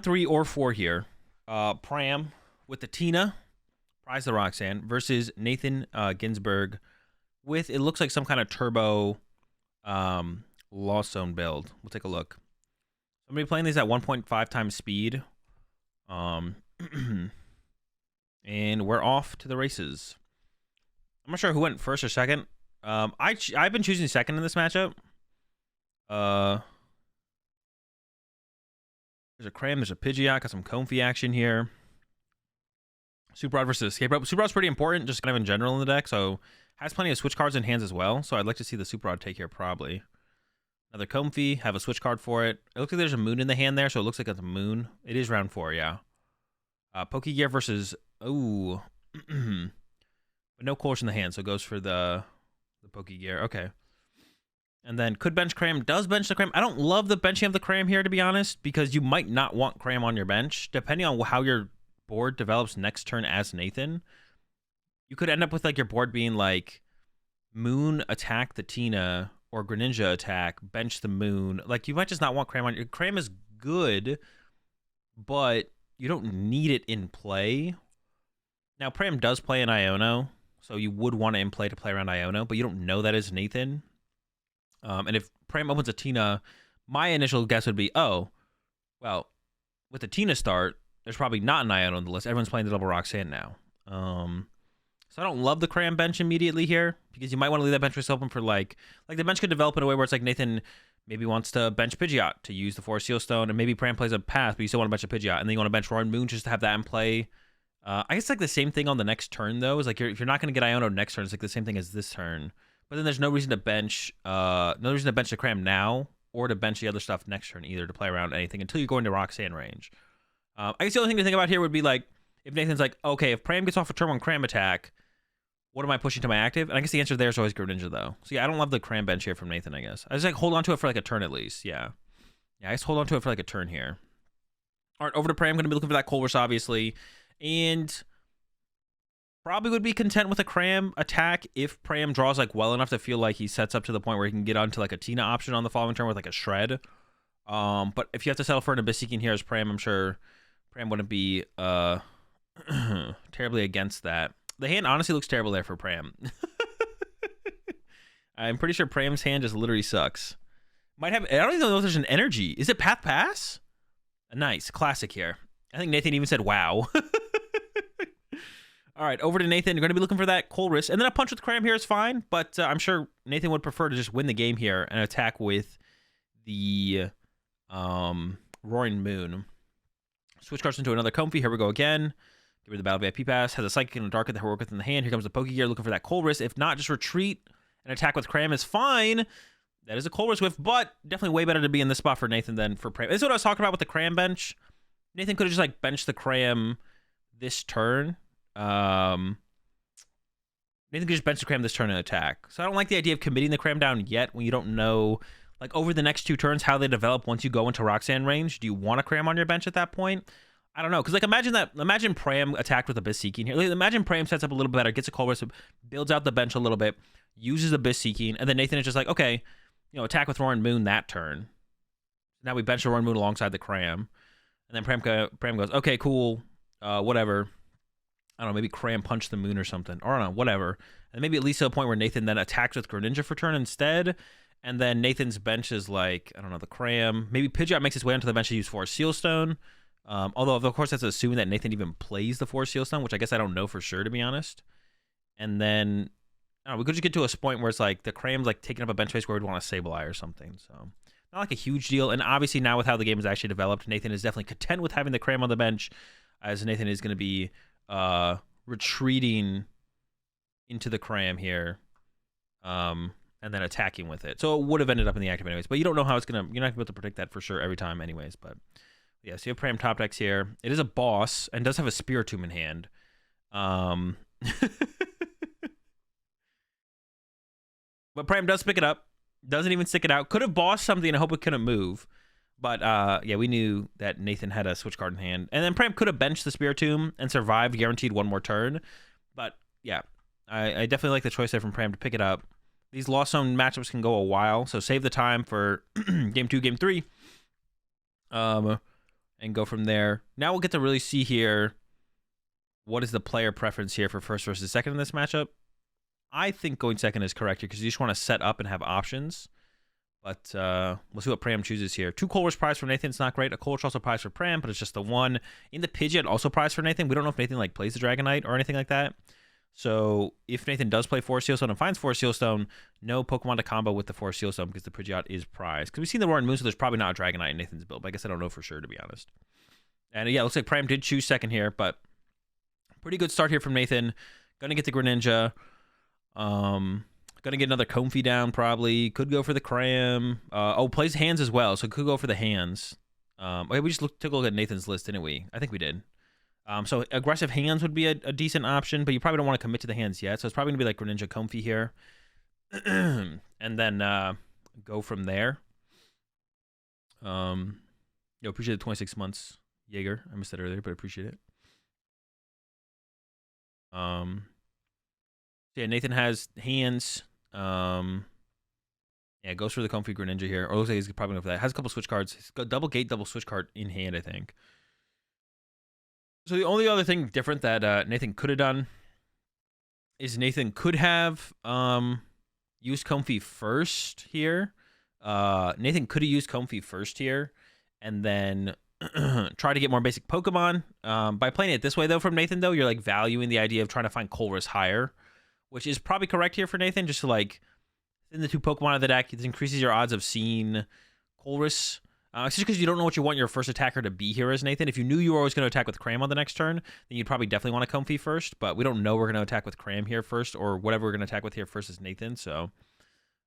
3 or 4 here. Pram with the Tina, Prize the Roxanne, versus Nathan Ginsburg with, it looks like some kind of turbo Lost Zone build. We'll take a look. I'm going to be playing these at 1.5 times speed. And we're off to the races. I'm not sure who went first or second. I've been choosing second in this matchup. There's a Cram, there's a Pidgeot, got some Comfy action here. Super Rod versus Escape Rope. Super Rod's pretty important, just kind of in general in the deck, so has plenty of switch cards in hands as well, so I'd like to see the Super Rod take here probably. Another Comfy, have a switch card for it. It looks like there's a Moon in the hand there, so it looks like it's a Moon. It is round 4, yeah. Pokegear versus... Ooh. But no Course in the hand, so it goes for the Pokegear. Okay. And then could bench Cram, does bench the Cram. I don't love the benching of the Cram here, to be honest, because you might not want Cram on your bench. Depending on how your board develops next turn as Nathan, you could end up with like your board being like Moon attack the Tina or Greninja attack, bench the Moon. Like you might just not want Cram on your... Cram is good, but you don't need it in play. Now, Pram does play an Iono, so you would want it in play to play around Iono, but you don't know that is Nathan. And if Pram opens a Tina, my initial guess would be, oh, well, with the Tina start, there's probably not an Iono on the list. Everyone's playing the double Roxanne now. So I don't love the Cram bench immediately here, because you might want to leave that bench space open for like the bench could develop in a way where it's like Nathan maybe wants to bench Pidgeot to use the Forest Seal Stone, and maybe Pram plays a Path, but you still want to bench a Pidgeot, and then you want to bench Roaring Moon just to have that in play. I guess like the same thing on the next turn though. Is like if you're not going to get Iono next turn, it's like the same thing as this turn. But then there's no reason to bench, the Cram now or to bench the other stuff next turn either to play around anything until you go into Roxanne range. I guess the only thing to think about here would be like if Nathan's like, okay, if Pram gets off a turn 1 Cram attack, what am I pushing to my active? And I guess the answer there is always Greninja though. So yeah, I don't love the Cram bench here from Nathan. I guess I just like hold on to it for like a turn at least. Yeah, I just hold on to it for like a turn here. All right, over to Pram. I'm gonna be looking for that Colress obviously, and probably would be content with a Cram attack if Pram draws like well enough to feel like he sets up to the point where he can get onto like a Tina option on the following turn with like a Shred. But if you have to settle for an Abyss Seeking here as Pram, I'm sure Pram wouldn't be terribly against that. The hand honestly looks terrible there for Pram. I'm pretty sure Pram's hand just literally sucks. Might have, I don't even know if there's an energy. Is it Path Pass? Nice, classic here. I think Nathan even said wow. All right, over to Nathan. You're going to be looking for that Colress. And then a punch with Cram here is fine, but I'm sure Nathan would prefer to just win the game here and attack with the Roaring Moon. Switch cards into another Comfy. Here we go again. Give her the Battle VIP Pass. Has a Psychic and a Dark at the Heroic within the hand. Here comes the Pokegear looking for that Colress. If not, just retreat and attack with Cram is fine. That is a Colress whiff, but definitely way better to be in this spot for Nathan than for Pram. This is what I was talking about with the Cram bench. Nathan could have just like benched the Cram this turn. Nathan could just bench the Cram this turn and attack. So I don't like the idea of committing the Cram down yet when you don't know, like, over the next 2 turns how they develop once you go into Roxanne range. Do you want a Cram on your bench at that point? I don't know, because like imagine Pram attacked with Abyss Seeking here. Like, imagine Pram sets up a little bit better, gets a Colress, builds out the bench a little bit, uses Abyss Seeking, and then Nathan is just like, okay, you know, attack with Roaring Moon that turn. Now we bench the Roaring Moon alongside the Cram, and then Pram goes, okay, cool, whatever. I don't know, maybe Cram punch the Moon or something. Or I don't know, whatever. And maybe at least to a point where Nathan then attacks with Greninja for turn instead. And then Nathan's bench is like, I don't know, the Cram. Maybe Pidgeot makes his way onto the bench to use Forest Seal Stone. Although, of course, that's assuming that Nathan even plays the Forest Seal Stone, which I guess I don't know for sure, to be honest. And then, I don't know, we could just get to a point where it's like the Cram's like taking up a bench space where we'd want a Sableye or something. So, not like a huge deal. And obviously, now with how the game is actually developed, Nathan is definitely content with having the Cram on the bench, as Nathan is going to be retreating into the Cram here, and then attacking with it. So it would have ended up in the active anyways, but you don't know how it's gonna, you're not gonna be able to predict that for sure every time anyways. But yeah, so you have Pram top decks here. It is a boss and does have a Spiritomb in hand. But Pram does pick it up, doesn't even stick it out. Could have bossed something and I hope it couldn't move. But yeah, we knew that Nathan had a switch card in hand. And then Pram could have benched the Spiritomb and survived, guaranteed 1 more turn. But yeah, I definitely like the choice there from Pram to pick it up. These Lost Zone matchups can go a while, so save the time for game 2, game 3. And and go from there. Now we'll get to really see here what is the player preference here for first versus second in this matchup. I think going second is correct here because you just want to set up and have options. But we'll see what Pram chooses here. 2 Colress prize for Nathan. It's not great. A Colress also prize for Pram, but it's just the 1. In the Pidgeot, also prize for Nathan. We don't know if Nathan like plays the Dragonite or anything like that. So if Nathan does play Forest Seal Stone and finds Forest Seal Stone, no Pokemon to combo with the Forest Seal Stone because the Pidgeot is prized. Because we've seen the Roaring Moon, so there's probably not a Dragonite in Nathan's build. But I guess I don't know for sure, to be honest. And yeah, it looks like Pram did choose second here, but pretty good start here from Nathan. Gonna get the Greninja. Gonna get another Comfey down probably. Could go for the Cram. Plays hands as well, so could go for the hands. Okay, we just took a look at Nathan's list, didn't we? I think we did. So aggressive hands would be a decent option, but you probably don't want to commit to the hands yet. So it's probably gonna be like Greninja Comfey here, and then go from there. Appreciate the 26 months, Jaeger. I missed that earlier, but I appreciate it. Yeah, Nathan has hands. Yeah, goes for the Comfey Greninja here. Or looks like he's probably going for that. Has a couple switch cards. He's got double gate, double switch card in hand, I think. So the only other thing different that Nathan could have done is Nathan could have used Comfey first here. Nathan could have used Comfey first here, and then try to get more basic Pokemon. By playing it this way, though, from Nathan, though, you're like valuing the idea of trying to find Colress higher, which is probably correct here for Nathan, just to like in the 2 Pokemon of the deck, it increases your odds of seeing Colress. It's just because you don't know what you want your first attacker to be here as Nathan. If you knew you were always going to attack with Cram on the next turn, then you'd probably definitely want to Comfey first, but we don't know we're going to attack with Cram here first, or whatever we're going to attack with here first is Nathan, so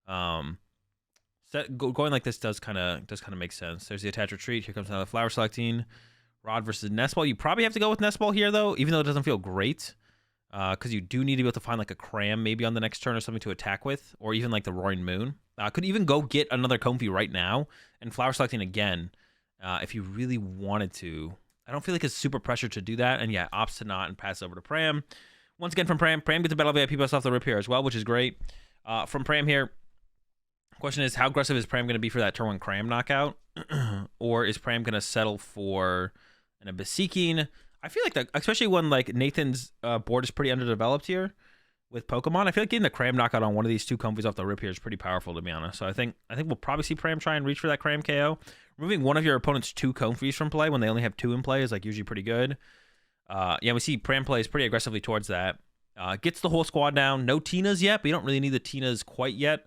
going like this does kind of make sense. There's the attach retreat. Here comes another flower selecting. Rod versus Nestball. You probably have to go with Nestball here, though, even though it doesn't feel great. Because you do need to be able to find like a Cram maybe on the next turn or something to attack with, or even like the Roaring Moon. Could even go get another Comfey right now and flower selecting again if you really wanted to. I don't feel like it's super pressure to do that, and yeah, opts to not and pass over to Pram. Once again from Pram gets the Battle VIP bust off the rip here as well, which is great. From Pram here, question is, how aggressive is Pram going to be for that turn 1 Cram knockout? Or is Pram going to settle for an Abyss Seeking? I feel like that, especially when like Nathan's board is pretty underdeveloped here with Pokemon, I feel like getting the Cram knockout on one of these 2 Comfeys off the rip here is pretty powerful, to be honest. So I think we'll probably see Pram try and reach for that Cram KO. Removing one of your opponent's 2 Comfeys from play when they only have 2 in play is like usually pretty good. Yeah, we see Pram plays pretty aggressively towards that. Gets the whole squad down. No Tinas yet, but you don't really need the Tinas quite yet.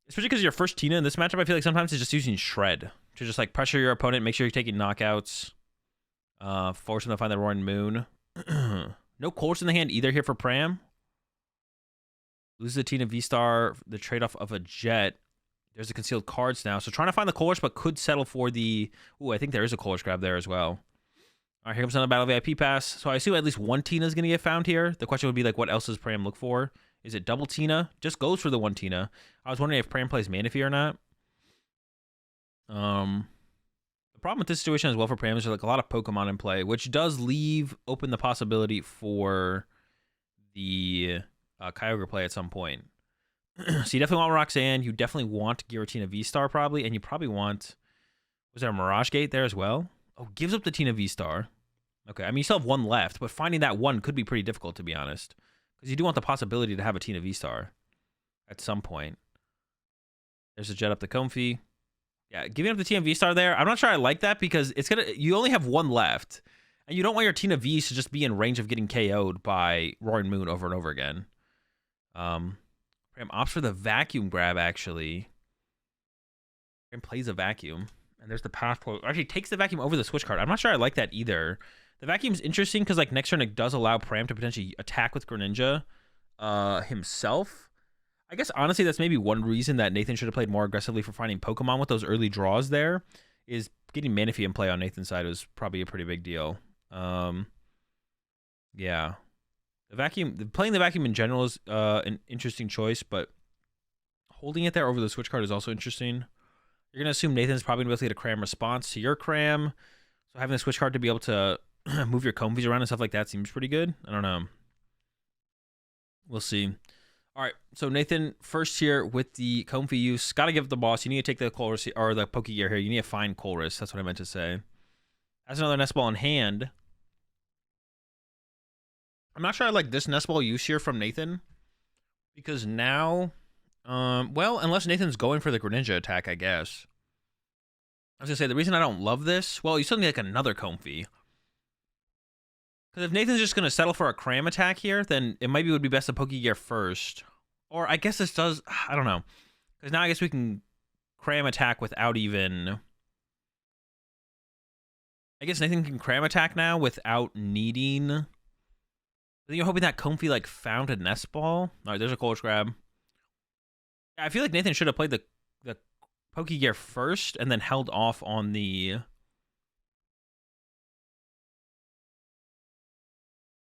Especially because your first Tina in this matchup, I feel like sometimes it's just using Shred to just like pressure your opponent, make sure you're taking knockouts. Force him to find the Roaring Moon. No Colress in the hand either here for Pram. Loses the Tina V-Star, the trade-off of a Jet. There's the concealed cards now. So trying to find the Colress, but could settle for the... Ooh, I think there is a Colress grab there as well. All right, here comes another Battle VIP pass. So I assume at least one Tina is going to get found here. The question would be, like, what else does Pram look for? Is it double Tina? Just goes for the 1 Tina. I was wondering if Pram plays Manaphy or not. The problem with this situation as well for Pram is there's like a lot of Pokemon in play, which does leave open the possibility for the Kyogre play at some point. So you definitely want Roxanne. You definitely want Giratina V-Star probably, and you probably want... Was there a Mirage Gate there as well? Oh, gives up the Tina V-Star. Okay, I mean, you still have 1 left, but finding that 1 could be pretty difficult, to be honest. Because you do want the possibility to have a Tina V-Star at some point. There's a Jet up the Comfey. Yeah, giving up the Tina V-Star there, I'm not sure I like that because it's gonna. You only have 1 left. And you don't want your Tina V's to just be in range of getting KO'd by Roaring Moon over and over again. Pram opts for the Vacuum grab, actually. Pram plays a Vacuum. And there's the Passport. Actually, takes the Vacuum over the Switch card. I'm not sure I like that either. The Vacuum's interesting because like next turn it does allow Pram to potentially attack with Greninja himself. I guess, honestly, that's maybe one reason that Nathan should have played more aggressively for finding Pokemon with those early draws there, is getting Manaphy in play on Nathan's side was probably a pretty big deal. Yeah. Playing the Vacuum in general is an interesting choice, but holding it there over the Switch card is also interesting. You're going to assume Nathan's probably going to be able to get a Cram response to your Cram, so having the Switch card to be able to move your Comfeys around and stuff like that seems pretty good. I don't know. We'll see. All right, so Nathan, first here with the Comfey use. Got to give it the boss. You need to take the Colress or the Pokegear here. You need to find Colress. That's what I meant to say. Has another nest ball in hand. I'm not sure I like this nest ball use here from Nathan. Because now, well, unless Nathan's going for the Greninja attack, I guess. I was going to say, the reason I don't love this, well, you still need like another Comfey. Because if Nathan's just going to settle for a Cram attack here, then it maybe would be best to Pokegear first. Or I guess this does, I don't know. Because now I guess we can Cram attack without even... I guess Nathan can Cram attack now without needing... I think you're hoping that Comfey like found a nest ball. All right, there's a Colress grab. I feel like Nathan should have played the Pokegear first and then held off on the...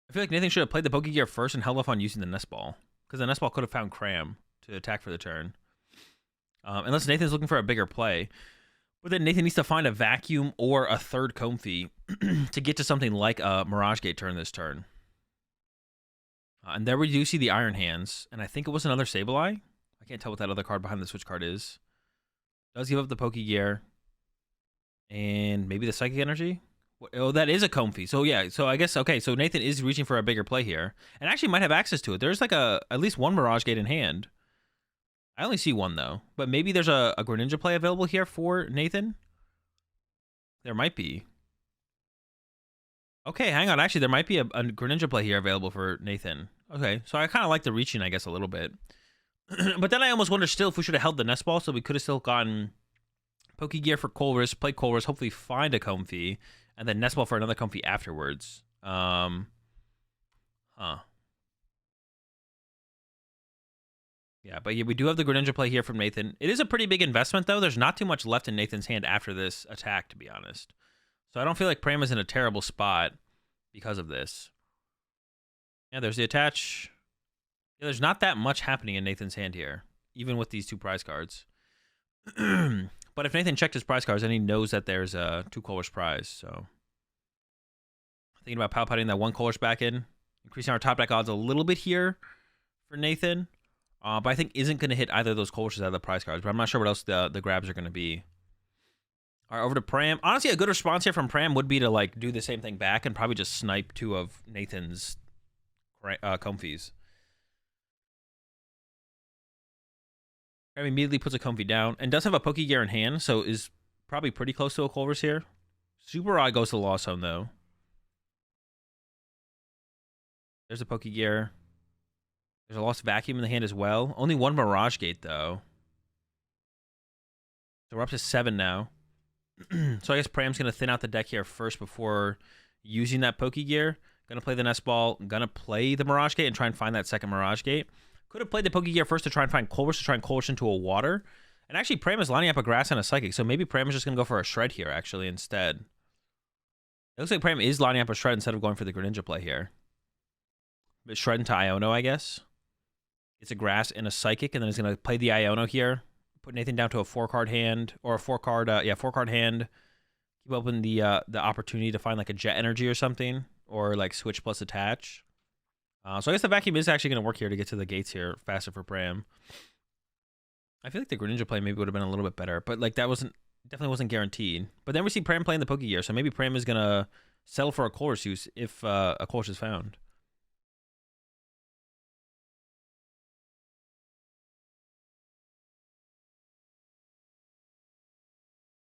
I feel like Nathan should have played the Pokegear first and held off on using the nest ball. Because the nest ball could have found Cram to attack for the turn. Unless Nathan's looking for a bigger play. But then Nathan needs to find a vacuum or a third Comfey to get to something like a Mirage Gate turn this turn. And there we do see the Iron Hands. And I think it was another Sableye. I can't tell what that other card behind the switch card is. Does give up the Pokegear. And maybe the Psychic Energy? Oh, that is a Comfey. So yeah, so I guess, okay, so Nathan is reaching for a bigger play here. And actually might have access to it. There's like at least one Mirage Gate in hand. I only see one though. But maybe there's a Greninja play available here for Nathan? There might be. Okay, hang on. Actually, there might be a Greninja play here available for Nathan. Okay, so I kind of like the reaching, I guess, a little bit. But then I almost wonder still if we should have held the nest ball, so we could have still gotten Pokegear for Colress, play Colress, hopefully find a Comfey, and then nest ball for another Comfey afterwards. Huh. Yeah, but yeah, we do have the Greninja play here from Nathan. It is a pretty big investment, though. There's not too much left in Nathan's hand after this attack, to be honest. So I don't feel like Pram is in a terrible spot because of this. Yeah, there's the attach. Yeah, there's not that much happening in Nathan's hand here, even with these two prize cards. But if Nathan checked his prize cards, then he knows that there's two Colress prize. So thinking about power putting that one Colress back in, increasing our top deck odds a little bit here for Nathan. But I think isn't going to hit either of those Colresses out of the prize cards. But I'm not sure what else the grabs are going to be. All right, over to Pram. Honestly, a good response here from Pram would be to like do the same thing back and probably just snipe two of Nathan's Comfeys. Pram immediately puts a Comfey down and does have a Pokegear in hand, so is probably pretty close to a Colress here. Super Rod goes to the Lost Zone, though. There's a Pokegear. There's a Lost Vacuum in the hand as well. Only one Mirage Gate, though. So we're up to 7 now. So I guess Pram's going to thin out the deck here first before using that Pokegear. Going to play the Nest Ball. Going to play the Mirage Gate and try and find that second Mirage Gate. Could have played the Pokegear first to try and find Colress, to try and Colress into a Water. And actually, Pram is lining up a Grass and a Psychic, so maybe Pram is just going to go for a Shred here, actually, instead. It looks like Pram is lining up a Shred instead of going for the Greninja play here. But Shred into Iono, I guess. It's a Grass and a Psychic, and then he's going to play the Iono here. Put Nathan down to a 4-card hand, or a 4-card, 4-card hand. Keep open the opportunity to find like a Jet Energy or something, or like Switch plus Attach. So I guess the Vacuum is actually going to work here to get to the gates here faster for Pram. I feel like the Greninja play maybe would have been a little bit better, but like that definitely wasn't guaranteed. But then we see Pram playing the Pokegear, so maybe Pram is going to settle for a Colress use if a Colress is found.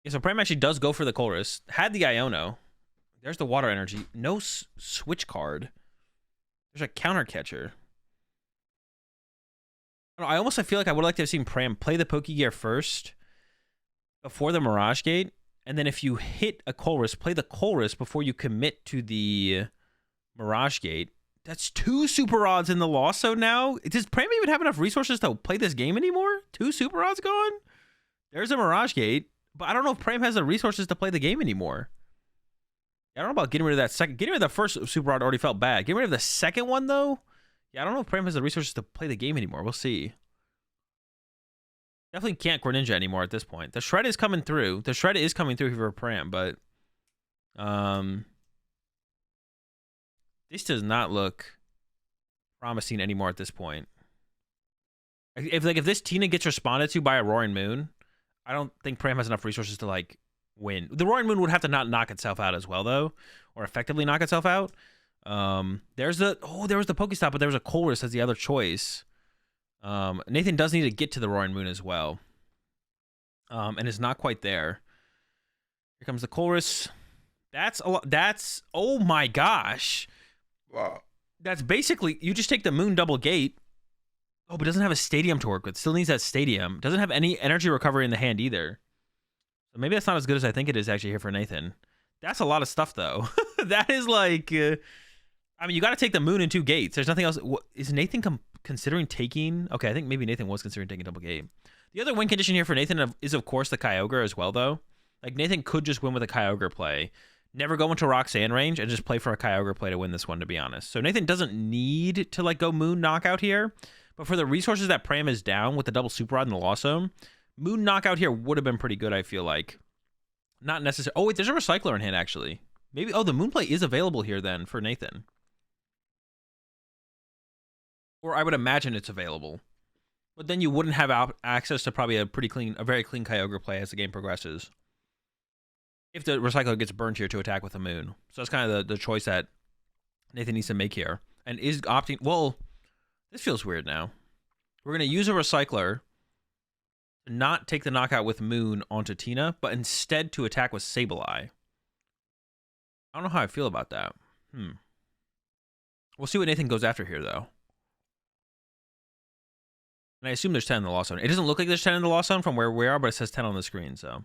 Yeah, so Pram actually does go for the Colress. Had the Iono. There's the Water Energy. No switch card. There's a Counter Catcher. I almost feel like I would like to have seen Pram play the Pokegear first before the Mirage Gate. And then if you hit a Colress, play the Colress before you commit to the Mirage Gate. That's 2 Super Rods in the Lost Zone now. Does Pram even have enough resources to play this game anymore? 2 Super Rods gone? There's a Mirage Gate. But I don't know if Pram has the resources to play the game anymore. I don't know about getting rid of that second. Getting rid of the first Super Rod already felt bad. Getting rid of the second one, though? Yeah, I don't know if Pram has the resources to play the game anymore. We'll see. Definitely can't Greninja anymore at this point. The Shred is coming through. The Shred is coming through for Pram, but... this does not look promising anymore at this point. If this Tina gets responded to by a Roaring Moon, I don't think Pram has enough resources to, like, win. The Roaring Moon would have to not knock itself out as well, though, or effectively knock itself out. There was the Pokestop, but there was a Colress as the other choice. Nathan does need to get to the Roaring Moon as well. And is not quite there. Here comes the Colress. That's a lot. That's, oh my gosh. Wow. That's basically, you just take the Moon double gate. Oh, but doesn't have a stadium to work with. Still needs that stadium. Doesn't have any energy recovery in the hand either. So maybe that's not as good as I think it is actually here for Nathan. That's a lot of stuff, though. That is like, I mean, you got to take the Moon in 2 gates. There's nothing else. Is Nathan considering taking? Okay, I think maybe Nathan was considering taking double gate. The other win condition here for Nathan is, of course, the Kyogre as well, though. Like, Nathan could just win with a Kyogre play. Never go into Roxanne range and just play for a Kyogre play to win this one, to be honest. So Nathan doesn't need to, like, go Moon knockout here. But for the resources that Pram is down with the double Super Rod and the Lost Zone, Moon knockout here would have been pretty good, I feel like. Not necessary. Oh, wait, there's a Recycler in hand, actually. Maybe, oh, the Moon play is available here, then, for Nathan. Or I would imagine it's available. But then you wouldn't have access to probably a very clean Kyogre play as the game progresses. If the Recycler gets burned here to attack with the Moon. So that's kind of the choice that Nathan needs to make here. And is opting, well, this feels weird now. We're going to use a Recycler to not take the knockout with Moon onto Tina, but instead to attack with Sableye. I don't know how I feel about that. We'll see what Nathan goes after here, though. And I assume there's 10 in the Lost Zone. It doesn't look like there's 10 in the Lost Zone from where we are, but it says 10 on the screen, so.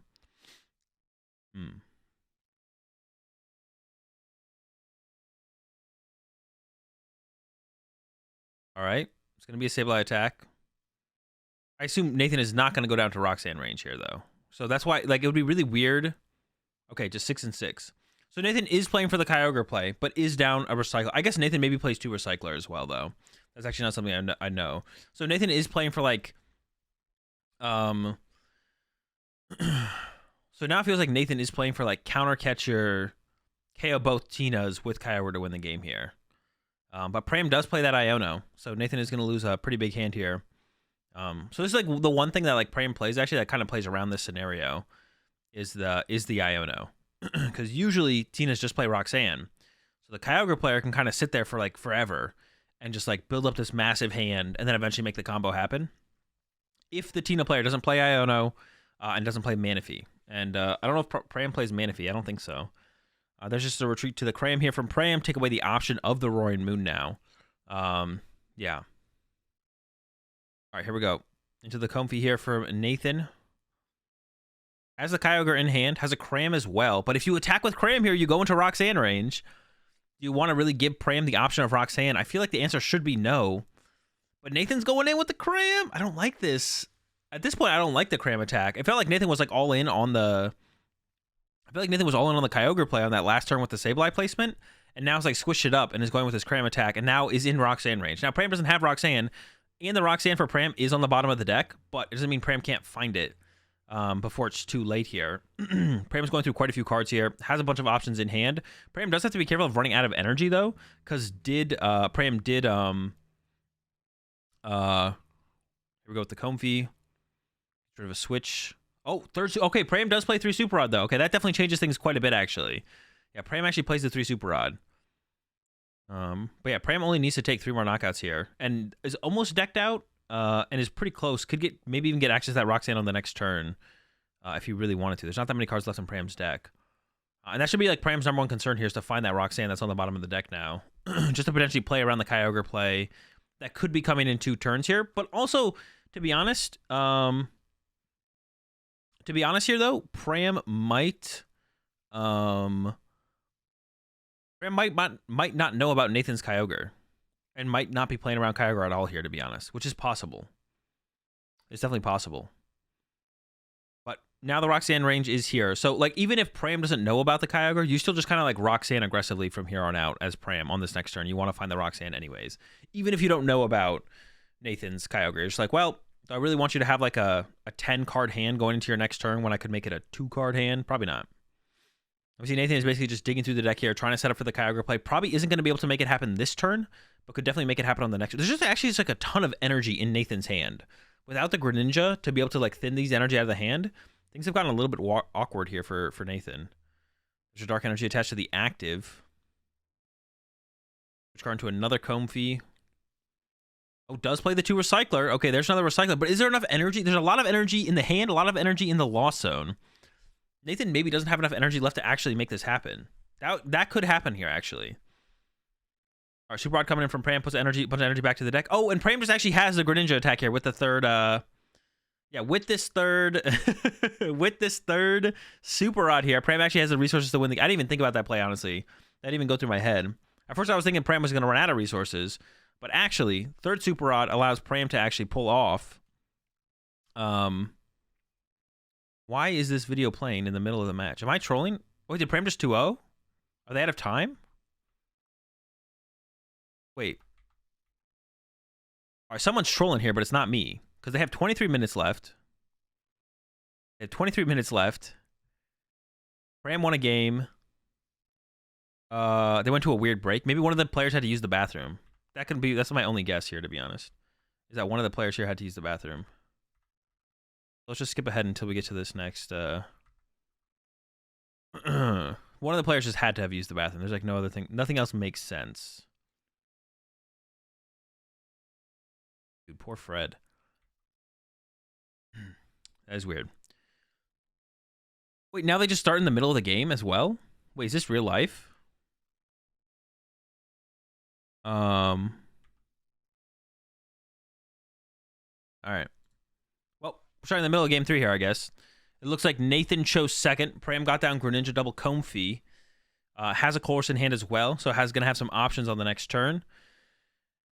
All right. It's going to be a Sableye attack. I assume Nathan is not going to go down to Roxanne range here, though. So that's why, like, it would be really weird. Okay, just 6 and 6. So Nathan is playing for the Kyogre play, but is down a Recycler. I guess Nathan maybe plays 2 Recycler as well, though. That's actually not something I know. So Nathan is playing for, like, so now it feels like Nathan is playing for, like, Counter Catcher, KO both Tinas with Kyogre to win the game here. But Pram does play that Iono, so Nathan is going to lose a pretty big hand here. So this is, like, the one thing that, like, Pram plays, actually, that kind of plays around this scenario is the Iono. Because usually Tinas just play Roxanne. So the Kyogre player can kind of sit there for, like, forever and just, like, build up this massive hand and then eventually make the combo happen. If the Tina player doesn't play Iono and doesn't play Manaphy. And I don't know if Pram plays Manaphy. I don't think so. There's just a retreat to the Cram here from Pram. Take away the option of the Roaring Moon now. Yeah. All right, here we go. Into the Comfy here for Nathan. Has the Kyogre in hand. Has a Cram as well. But if you attack with Cram here, you go into Roxanne range. Do you want to really give Pram the option of Roxanne? I feel like the answer should be no. But Nathan's going in with the Cram. I don't like this. At this point, I don't like the Cram attack. It felt like Nathan was, like, all in on the... I feel like Nathan was all in on the Kyogre play on that last turn with the Sableye placement. And now it's, like, squished it up and is going with his Cram attack. And now is in Roxanne range. Now, Pram doesn't have Roxanne. And the Roxanne for Pram is on the bottom of the deck. But it doesn't mean Pram can't find it before it's too late here. Pram's going through quite a few cards here. Has a bunch of options in hand. Pram does have to be careful of running out of energy, though. Because Pram did... here we go with the Comfy. Sort of a switch. Oh, okay, Pram does play 3 Super Rod, though. Okay, that definitely changes things quite a bit, actually. Yeah, Pram actually plays the 3 Super Rod. But yeah, Pram only needs to take 3 more knockouts here. And is almost decked out, and is pretty close. Could maybe even get access to that Roxanne on the next turn, if he really wanted to. There's not that many cards left in Pram's deck. And that should be, like, Pram's #1 concern here is to find that Roxanne that's on the bottom of the deck now. Just to potentially play around the Kyogre play. That could be coming in 2 turns here. But also, to be honest... To be honest here, though, Pram might not know about Nathan's Kyogre and might not be playing around Kyogre at all here, to be honest, which is possible. It's definitely possible. But now the Roxanne range is here. So, like, even if Pram doesn't know about the Kyogre, you still just kind of, like, Roxanne aggressively from here on out as Pram on this next turn. You want to find the Roxanne anyways. Even if you don't know about Nathan's Kyogre. You're just like, well... Do I really want you to have, like, a 10-card hand going into your next turn when I could make it a 2-card hand? Probably not. Obviously, Nathan is basically just digging through the deck here, trying to set up for the Kyogre play. Probably isn't going to be able to make it happen this turn, but could definitely make it happen on the next. There's just like a ton of energy in Nathan's hand. Without the Greninja to be able to, like, thin these energy out of the hand, Things have gotten a little bit awkward here for Nathan. There's a Dark Energy attached to the active. Switch card into another Comfy. Oh, does play the 2 Recycler. Okay, there's another Recycler. But is there enough energy? There's a lot of energy in the hand, a lot of energy in the Lost Zone. Nathan maybe doesn't have enough energy left to actually make this happen. That could happen here, actually. All right, Super Rod coming in from Pram, puts a bunch of energy back to the deck. Oh, and Pram just actually has the Greninja attack here with the third, with this third Super Rod here. Pram actually has the resources to win the... I didn't even think about that play, honestly. That didn't even go through my head. At first, I was thinking Pram was going to run out of resources. But actually, third Super Rod allows Pram to actually pull off. Why is this video playing in the middle of the match? Am I trolling? Wait, did Pram just 2-0? Are they out of time? Wait. All right, someone's trolling here, but it's not me. Because they have 23 minutes left. They have 23 minutes left. Pram won a game. They went to a weird break. Maybe one of the players had to use the bathroom. That's my only guess here, to be honest. Is that one of the players here had to use the bathroom. Let's just skip ahead until we get to this next. One of the players just had to have used the bathroom. There's like no other thing. Nothing else makes sense. Dude, poor Fred. That is weird. Wait, now they just start in the middle of the game as well? Wait, is this real life? All right. Well, we're starting in the middle of game 3 here, I guess. It looks like Nathan chose second. Pram got down Greninja double Comfy. Has a Colress in hand as well, so going to have some options on the next turn.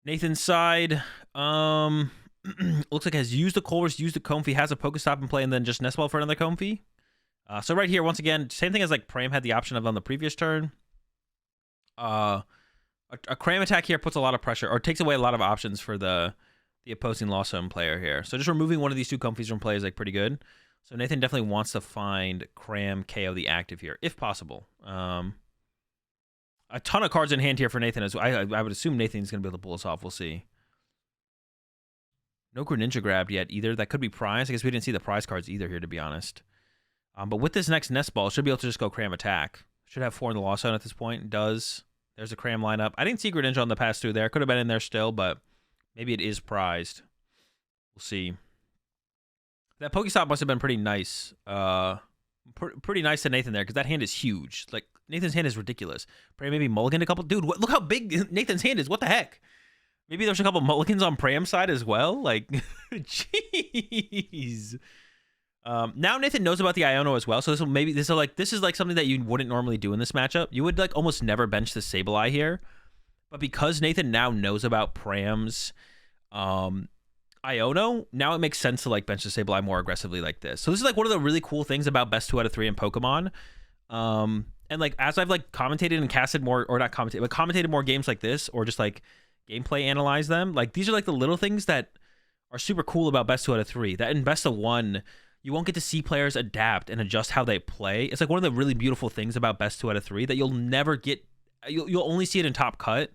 Nathan's side, looks like has used the Colress, used the Comfy, has a Pokestop in play, and then just Nest Ball for another Comfy. So right here, once again, same thing as like Pram had the option of on the previous turn. A Cram attack here puts a lot of pressure, or takes away a lot of options for the opposing Lost Zone player here. So just removing one of these 2 Comfies from play is like pretty good. So Nathan definitely wants to find Cram KO the active here, if possible. A ton of cards in hand here for Nathan. I would assume Nathan's going to be able to pull this off. We'll see. No Greninja grabbed yet either. That could be prize. I guess we didn't see the prize cards either here, to be honest. But with this next Nest Ball, should be able to just go Cram attack. Should have 4 in the Lost Zone at this point. It does. There's a Cram lineup. I didn't see Greninja on the pass through there. Could have been in there still, but maybe it is prized. We'll see. That Pokestop must have been pretty nice. Pretty nice to Nathan there, because that hand is huge. Like, Nathan's hand is ridiculous. Pram maybe mulliganed a couple. Dude, look how big Nathan's hand is. What the heck? Maybe there's a couple mulligans on Pram's side as well. Like, jeez. Now Nathan knows about the Iono as well, so this is like something that you wouldn't normally do in this matchup. You would like almost never bench the Sableye here, but because Nathan now knows about Pram's Iono, now it makes sense to like bench the Sableye more aggressively like this. So this is like one of the really cool things about best 2 out of 3 in Pokemon. And like as I've like commentated and casted more, or not commentated, but commentated more games like this, or just like gameplay analyze them. Like these are like the little things that are super cool about best 2 out of 3. That in best of 1. You won't get to see players adapt and adjust how they play. It's like one of the really beautiful things about best 2 out of 3 that you'll never get. You'll only see it in Top Cut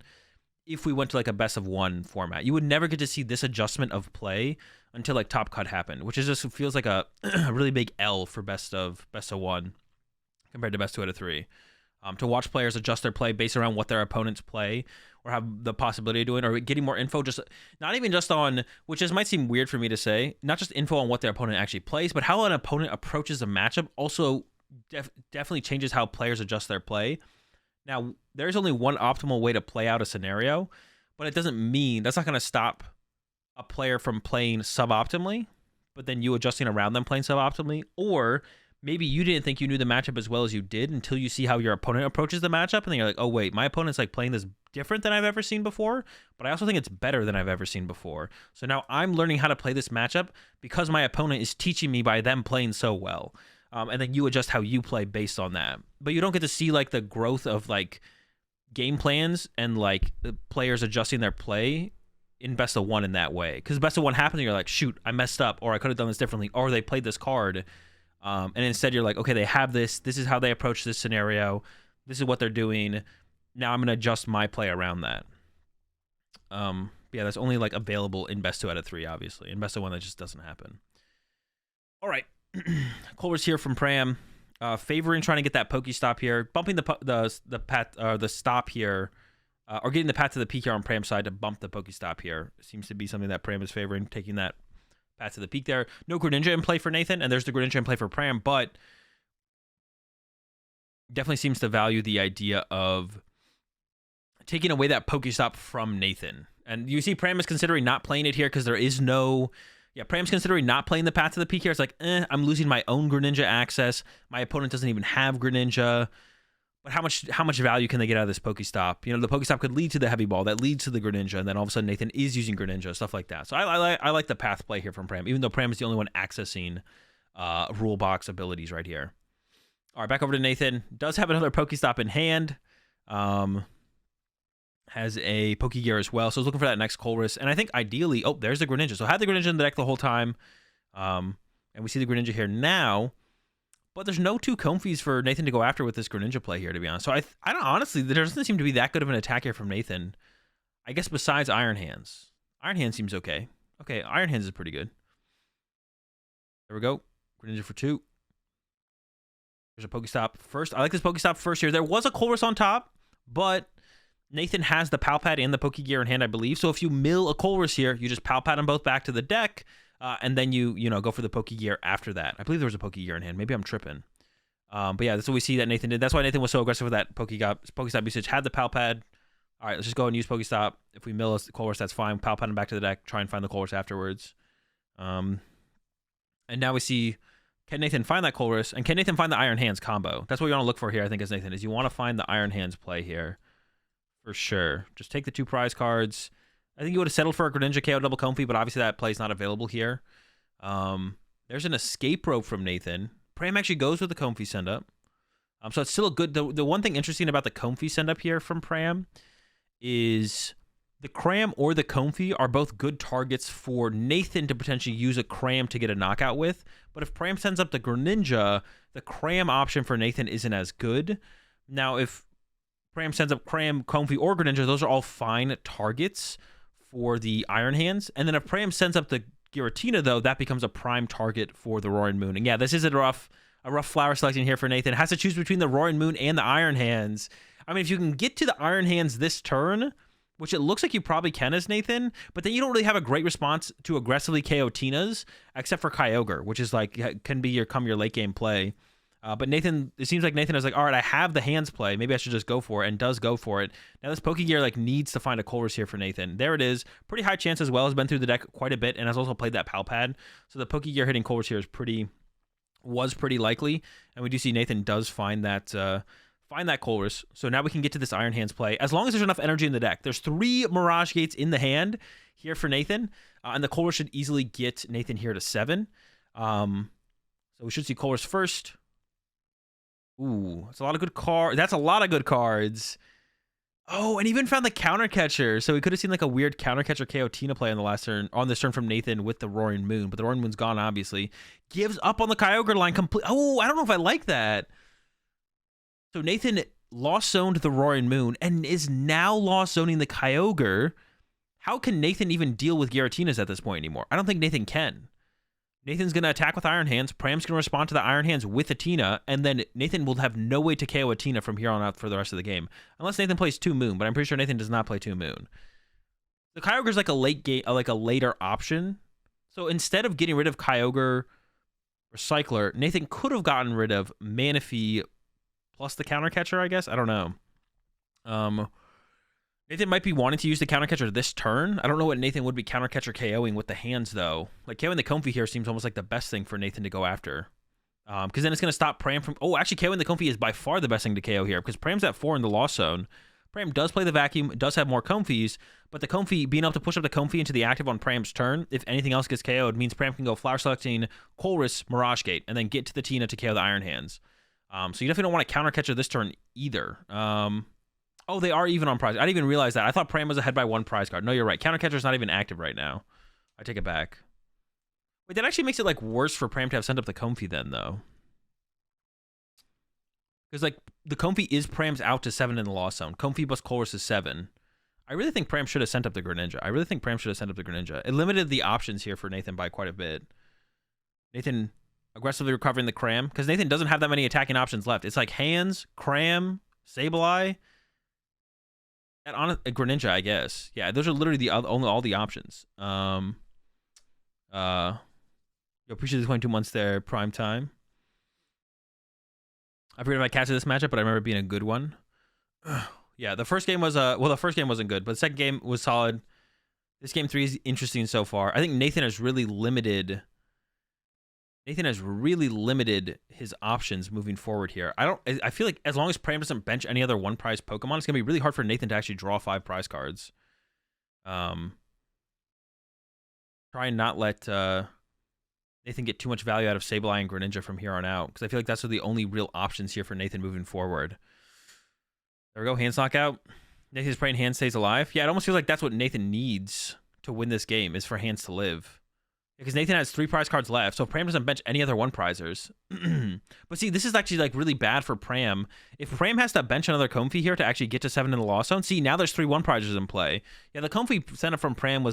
if we went to like a best of 1 format. You would never get to see this adjustment of play until like Top Cut happened, which is just feels like a really big L for best of 1 compared to best 2 out of 3. To watch players adjust their play based around what their opponents play, or have the possibility of doing, or getting more info, just not even just on, which just might seem weird for me to say, not just info on what their opponent actually plays, but how an opponent approaches a matchup also definitely changes how players adjust their play. Now, there's only one optimal way to play out a scenario, but it doesn't mean, that's not going to stop a player from playing suboptimally, but then you adjusting around them playing suboptimally, or maybe you didn't think you knew the matchup as well as you did until you see how your opponent approaches the matchup, and then you're like, oh wait, my opponent's like playing this different than I've ever seen before, but I also think it's better than I've ever seen before. So now I'm learning how to play this matchup because my opponent is teaching me by them playing so well. And then you adjust how you play based on that. But you don't get to see like the growth of like game plans and like the players adjusting their play in best of 1 in that way. Because best of 1 happens and you're like, shoot, I messed up, or I could have done this differently, or they played this card. And instead you're like, okay, they have this is how they approach this scenario, this is what they're doing, now I'm going to adjust my play around that. Yeah, that's only like available in best 2 out of 3, obviously. In best of 1, that just doesn't happen. All right. Culver's here from Pram, favoring trying to get that Pokestop here, bumping the stop here, or getting the path to the peak here on Pram's side to bump the Pokestop here. Seems to be something that Pram is favoring, taking that path to the peak there. No Greninja in play for Nathan, and there's the Greninja in play for Pram, but definitely seems to value the idea of taking away that Pokestop from Nathan. And you see Pram is considering not playing it here because there is no... Yeah, Pram's considering not playing the path to the peak here. It's like, I'm losing my own Greninja access. My opponent doesn't even have Greninja. But how much value can they get out of this Pokestop? You know, the Pokestop could lead to the Heavy Ball. That leads to the Greninja. And then all of a sudden, Nathan is using Greninja, stuff like that. So I like the path play here from Pram, even though Pram is the only one accessing rule box abilities right here. All right, back over to Nathan. Does have another Pokestop in hand. Has a Pokegear as well. So I was looking for that next Colress. And I think ideally... Oh, there's the Greninja. So I had the Greninja in the deck the whole time. And we see the Greninja here now. But there's no two Comfies for Nathan to go after with this Greninja play here, to be honest. So I don't... Honestly, there doesn't seem to be that good of an attack here from Nathan. I guess besides Iron Hands. Iron Hands seems okay. Okay, Iron Hands is pretty good. There we go. Greninja for 2. There's a Pokestop first. I like this Pokestop first here. There was a Colress on top, but... Nathan has the Palpad and the Pokegear in hand, I believe. So if you mill a Colress here, you just Palpad them both back to the deck, and then you go for the Pokegear after that. I believe there was a Pokegear in hand. Maybe I'm tripping. But yeah, that's what we see that Nathan did. That's why Nathan was so aggressive with that Pokestop usage. Had the Palpad. All right, let's just go and use Pokestop. If we mill a Colress, that's fine. Palpad them back to the deck. Try and find the Colress afterwards. And now we see, can Nathan find that Colress? And can Nathan find the Iron Hands combo? That's what you want to look for here, I think, as Nathan, is you want to find the Iron Hands play here. For sure. Just take the 2 prize cards. I think you would have settled for a Greninja KO double Comfy, but obviously that play is not available here. There's an escape rope from Nathan. Pram actually goes with the Comfy send up. So it's still a good... The one thing interesting about the Comfy send up here from Pram is the Cram or the Comfy are both good targets for Nathan to potentially use a Cram to get a knockout with. But if Pram sends up the Greninja, the Cram option for Nathan isn't as good. Now, if Pram sends up Cram, Comfy, or Greninja, those are all fine targets for the Iron Hands. And then if Pram sends up the Giratina, though, that becomes a prime target for the Roaring Moon. And yeah, this is a rough flower selection here for Nathan. Has to choose between the Roaring Moon and the Iron Hands. I mean, if you can get to the Iron Hands this turn, which it looks like you probably can as Nathan, but then you don't really have a great response to aggressively KO Tinas, except for Kyogre, which is like, can be your late game play. But Nathan, it seems like Nathan is like, all right, I have the hands play. Maybe I should just go for it, and does go for it. Now this Pokegear like needs to find a Colress here for Nathan. There it is. Pretty high chance as well. Has been through the deck quite a bit and has also played that Palpad. So the Pokegear hitting Colress here was pretty likely. And we do see Nathan does find that Colress. So now we can get to this Iron Hands play. As long as there's enough energy in the deck. There's 3 Mirage Gates in the hand here for Nathan. And the Colress should easily get Nathan here to 7. So we should see Colress first. Ooh, that's a lot of good cards. That's a lot of good cards. Oh, and even found the Counter Catcher. So we could have seen like a weird Counter Catcher KO Tina play on this turn from Nathan with the Roaring Moon. But the Roaring Moon's gone, obviously. Gives up on the Kyogre line complete. Oh, I don't know if I like that. So Nathan lost zoned the Roaring Moon and is now lost zoning the Kyogre. How can Nathan even deal with Giratinas at this point anymore? I don't think Nathan can. Nathan's going to attack with Iron Hands. Pram's going to respond to the Iron Hands with a Tina, and then Nathan will have no way to KO a Tina from here on out for the rest of the game. Unless Nathan plays 2 Moon, but I'm pretty sure Nathan does not play 2 Moon. The Kyogre's like a later option. So instead of getting rid of Kyogre Recycler, Nathan could have gotten rid of Manaphy plus the Counter Catcher, I guess. I don't know. Nathan might be wanting to use the Counter Catcher this turn. I don't know what Nathan would be Counter Catcher KOing with the hands, though. Like, KOing the Comfy here seems almost like the best thing for Nathan to go after. Because then it's going to stop Pram from... Oh, actually, KOing the Comfy is by far the best thing to KO here. Because Pram's at 4 in the Lost Zone. Pram does play the Vacuum, does have more Comfies. But the Comfy, being able to push up the Comfy into the active on Pram's turn, if anything else gets KO'd, means Pram can go Flower Selecting, Colress, Mirage Gate, and then get to the Tina to KO the Iron Hands. So you definitely don't want to Counter Catcher this turn either. Oh, they are even on prize. I didn't even realize that. I thought Pram was ahead by 1 prize card. No, you're right. Counter Catcher is not even active right now. I take it back. Wait, that actually makes it like worse for Pram to have sent up the Comfy then, though. Because like the Comfy is Pram's out to 7 in the Lost Zone. Comfy plus Colress is 7. I really think Pram should have sent up the Greninja. It limited the options here for Nathan by quite a bit. Nathan aggressively recovering the Cram, because Nathan doesn't have that many attacking options left. It's like hands, Cram, Sableye, and on a Greninja, I guess. Yeah, those are literally the only all the options. You appreciate the 22 months there, prime time. I forget if I catch this matchup, but I remember it being a good one. Yeah, the first game was well, the first game wasn't good, but the second game was solid. This game 3 is interesting so far. I think Nathan has really limited his options moving forward here. I feel like as long as Pram doesn't bench any other one prize Pokemon, it's gonna be really hard for Nathan to actually draw 5 prize cards. Try and not let Nathan get too much value out of Sableye and Greninja from here on out, because I feel like that's the only real options here for Nathan moving forward. There we go, hands knockout. Nathan's praying hands stays alive. Yeah, it almost feels like that's what Nathan needs to win this game, is for hands to live. Because Nathan has 3 prize cards left, so if Pram doesn't bench any other one prizers. But see, this is actually like really bad for Pram. If Pram has to bench another Comfey here to actually get to 7 in the Lost Zone, see, now there's 3 one prizers in play. Yeah, the Comfey setup from Pram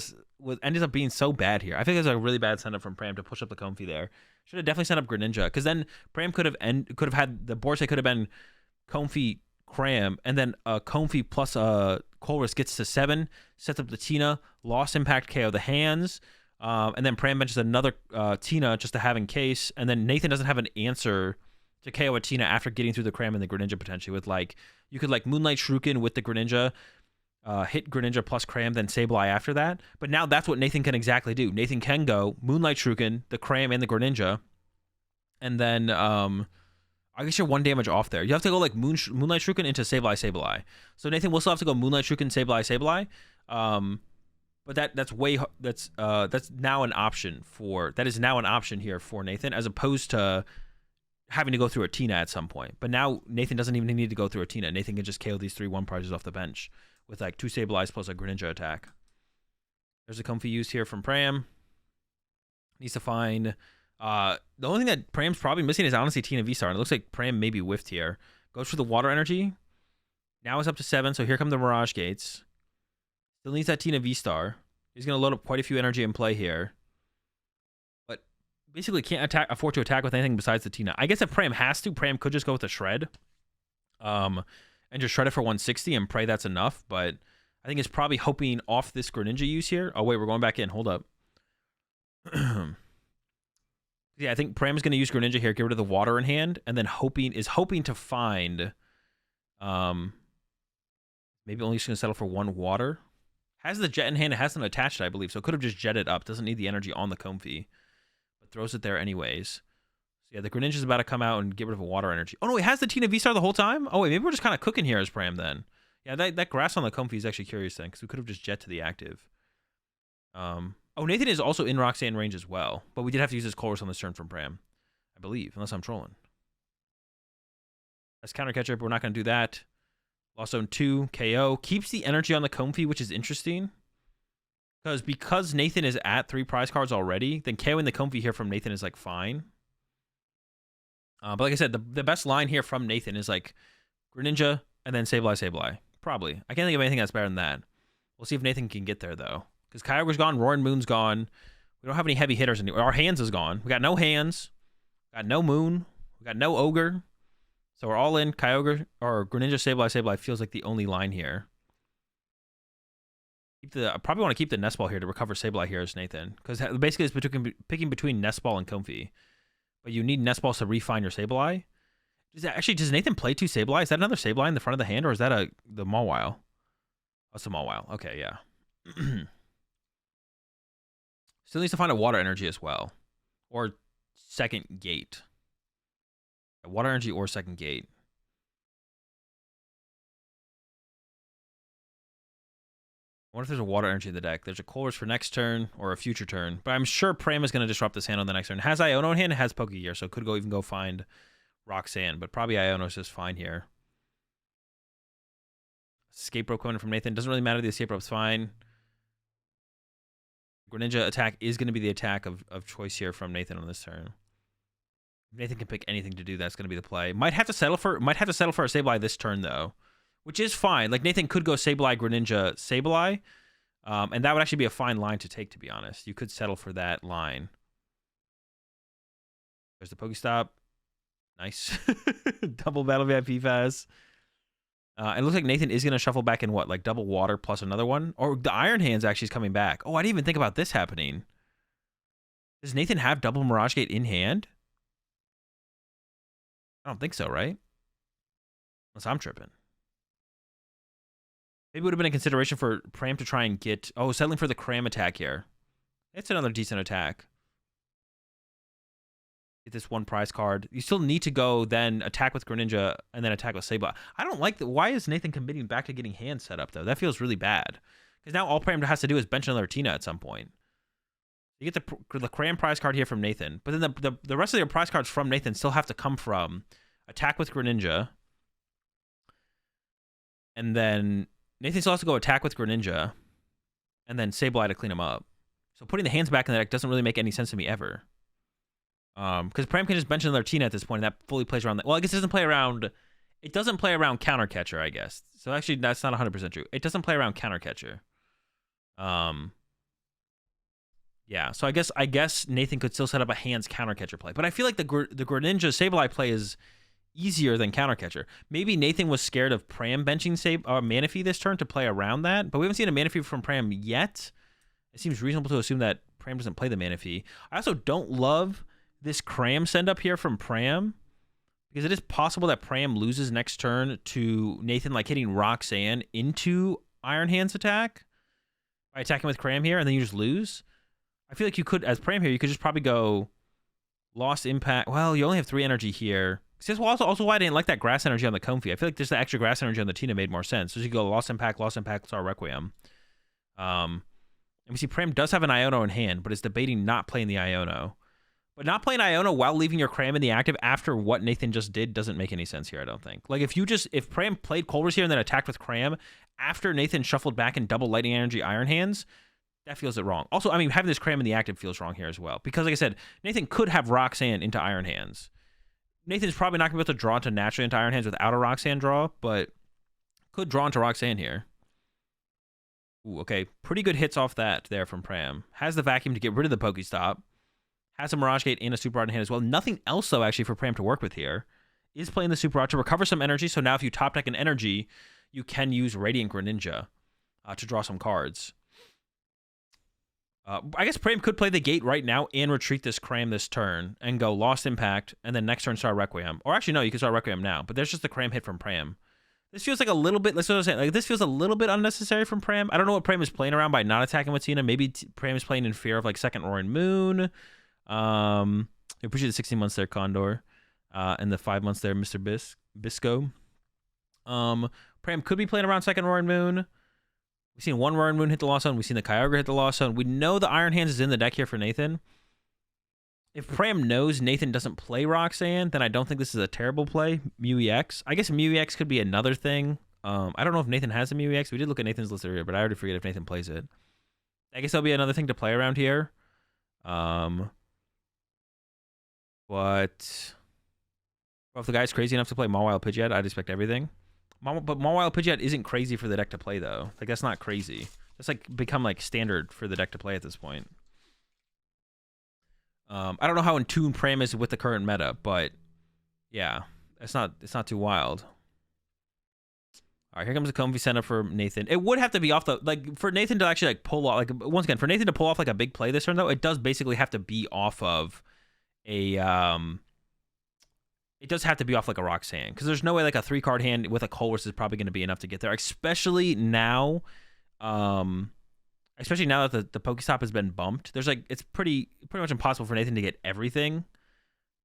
ended up being so bad here. I think it's a really bad setup from Pram to push up the Comfey there. Should have definitely sent up Greninja, because then Pram could have had the board state could have been Comfey, Cram, and then Comfey plus Colress gets to 7, sets up the Tina, Lost Impact KO the hands. And then Pram benches another Tina just to have in case. And then Nathan doesn't have an answer to KO a Tina after getting through the Cram and the Greninja potentially. With like, you could like Moonlight Shuriken with the Greninja, hit Greninja plus Cram, then Sableye after that. But now that's what Nathan can exactly do. Nathan can go Moonlight Shuriken, the Cram, and the Greninja. And then I guess you're 1 damage off there. You have to go like Moonlight Shuriken into Sableye. So Nathan will still have to go Moonlight Shuriken, Sableye. But that's now an option here for Nathan, as opposed to having to go through a Tina at some point. But now Nathan doesn't even need to go through a Tina. Nathan can just KO these 3 one prizes off the bench with like 2 Sableyes plus a Greninja attack. There's a Comfey used here from Pram. Needs to find the only thing that Pram's probably missing is honestly Tina V-Star. And it looks like Pram maybe whiffed here. Goes for the water energy. Now it's up to 7, so here come the Mirage Gates. Still needs that Tina V-Star. He's going to load up quite a few energy in play here. But basically can't afford to attack with anything besides the Tina. I guess if Pram has to, Pram could just go with a Shred. And just Shred it for 160 and pray that's enough. But I think it's probably hoping off this Greninja use here. Oh, wait, we're going back in. Hold up. Yeah, I think Pram's going to use Greninja here, get rid of the water in hand, and then hoping to find... maybe only just going to settle for 1 water. Has the jet in hand. It hasn't attached it, I believe. So it could have just jetted up. Doesn't need the energy on the Comfey. But throws it there anyways. So yeah, the Greninja's about to come out and get rid of a water energy. Oh, no, it has the Tina V-Star the whole time? Oh, wait, maybe we're just kind of cooking here as Pram then. Yeah, that grass on the Comfey is actually curious then, because we could have just jet to the active. Oh, Nathan is also in Roxanne range as well. But we did have to use his Colress on this turn from Pram, I believe, unless I'm trolling. That's counter catcher, but we're not going to do that. Lost Zone 2, KO. Keeps the energy on the Comfey, which is interesting. Because Nathan is at 3 prize cards already, then KOing the Comfey here from Nathan is like fine. But like I said, the best line here from Nathan is like Greninja and then Sableye. Probably. I can't think of anything that's better than that. We'll see if Nathan can get there though. Because Kyogre's gone, Roaring Moon's gone. We don't have any heavy hitters anymore. Our hands is gone. We got no hands. We got no Moon. We got no Ogre. So we're all in. Kyogre or Greninja, Sableye feels like the only line here. I probably want to keep the Nest Ball here to recover Sableye here as Nathan. Because basically it's picking between Nest Ball and Comfey. But you need Nest Balls to refine your Sableye. Does Nathan play 2 Sableye? Is that another Sableye in the front of the hand, or is that the Mawile? Oh, it's a Mawile. Okay, yeah. Still needs to find a water energy as well. Or second gate. Water energy or second gate. I wonder if there's a water energy in the deck. There's a Colress for next turn or a future turn. But I'm sure Pram is going to disrupt this hand on the next turn. Has Iono in hand? It has Pokegear, so it could even go find Roxanne. But probably Iono is just fine here. Escape Rope coming from Nathan. Doesn't really matter. The Escape Rope's fine. Greninja attack is going to be the attack of choice here from Nathan on this turn. Nathan can pick anything to do. That's going to be the play. Might have to settle for a Sableye this turn though, which is fine. Like Nathan could go Sableye, Greninja, Sableye, and that would actually be a fine line to take. To be honest, you could settle for that line. There's the Pokestop. Nice. Double Battle VIP Pass. It looks like Nathan is going to shuffle back in what? Like double water plus another one? Or the Iron Hands actually is coming back. Oh, I didn't even think about this happening. Does Nathan have double Mirage Gate in hand? I don't think so, right? Unless I'm tripping. Maybe it would have been a consideration for Pram to try and get... Oh, settling for the Cram attack here. It's another decent attack. Get this one prize card. You still need to go then attack with Greninja and then attack with Sableye. I don't like that. Why is Nathan committing back to getting hands set up, though? That feels really bad. Because now all Pram has to do is bench another Tina at some point. You get the Cram prize card here from Nathan. But then the rest of your prize cards from Nathan still have to come from attack with Greninja. And then Nathan still has to go attack with Greninja. And then Sableye to clean him up. So putting the hands back in the deck doesn't really make any sense to me ever. Because Pram can just bench another Tina at this point, and that fully plays around. Well, I guess it doesn't play around. It doesn't play around Counter Catcher, I guess. So actually, that's not 100% true. It doesn't play around Counter Catcher. Yeah. So I guess Nathan could still set up a hands Counter Catcher play, but I feel like the Greninja Sableye play is easier than Counter Catcher. Maybe Nathan was scared of Pram benching Manaphy this turn to play around that, but we haven't seen a Manaphy from Pram yet. It seems reasonable to assume that Pram doesn't play the Manaphy. I also don't love this Cram send up here from Pram, because it is possible that Pram loses next turn to Nathan like hitting Roxanne into Iron Hands attack by attacking with Cram here, and then you just lose. I feel like you could, as Pram here, you could just probably go Lost Impact. Well, you only have 3 energy here. This is also why I didn't like that Grass Energy on the Comfy. I feel like just the extra Grass Energy on the Tina made more sense. So you go Lost Impact, Star Requiem. And we see Pram does have an Iono in hand, but is debating not playing the Iono. But not playing Iono while leaving your Cram in the active after what Nathan just did doesn't make any sense here, I don't think. Like, if Pram played Colress here and then attacked with Cram after Nathan shuffled back in double Lightning Energy Iron Hands, that feels it wrong. Also, I mean, having this Cram in the active feels wrong here as well. Because, like I said, Nathan could have Roxanne into Iron Hands. Nathan's probably not going to be able to draw into naturally into Iron Hands without a Roxanne draw, but could draw into Roxanne here. Ooh, okay. Pretty good hits off that there from Pram. Has the Vacuum to get rid of the Pokestop. Has a Mirage Gate and a Super Rod in hand as well. Nothing else, though, actually, for Pram to work with here. Is playing the Super Rod to recover some energy. So now if you top deck an energy, you can use Radiant Greninja to draw some cards. I guess Pram could play the Gate right now and retreat this Cram this turn and go Lost Impact, and then next turn start Requiem. Or actually, no, you can start Requiem now. But there's just the Cram hit from Pram. This feels like a little bit, that's what I was saying, like this feels a little bit unnecessary from Pram. I don't know what Pram is playing around by not attacking with Tina. Maybe Pram is playing in fear of like second Roaring Moon. I appreciate the 16 months there, Condor. And the 5 months there, Mr. Bisco. Pram could be playing around second Roaring Moon. We've seen one Roaring Moon hit the Lost Zone. We've seen the Kyogre hit the Lost Zone. We know the Iron Hands is in the deck here for Nathan. If Pram knows Nathan doesn't play Roxanne, then I don't think this is a terrible play. Mew EX. I guess Mew EX could be another thing. I don't know if Nathan has a Mew EX. We did look at Nathan's list earlier, but I already forget if Nathan plays it. I guess that'll be another thing to play around here. But well, if the guy's crazy enough to play Mawile Pidgeot, I'd expect everything. But Mawile Pidgeot isn't crazy for the deck to play, though. Like, that's not crazy. That's like become like standard for the deck to play at this point. I don't know how in tune Pram is with the current meta, but yeah, it's not too wild. All right, here comes a comfy setup for Nathan. It would have to be off the, like, for Nathan to actually like pull off, like, once again, for Nathan to pull off like a big play this turn, though, it does basically have to be off of a it does have to be off like a Roxanne, because there's no way like a 3-card hand with a Colress is probably going to be enough to get there, especially now. Especially now that the Pokestop has been bumped, there's like, it's pretty much impossible for Nathan to get everything.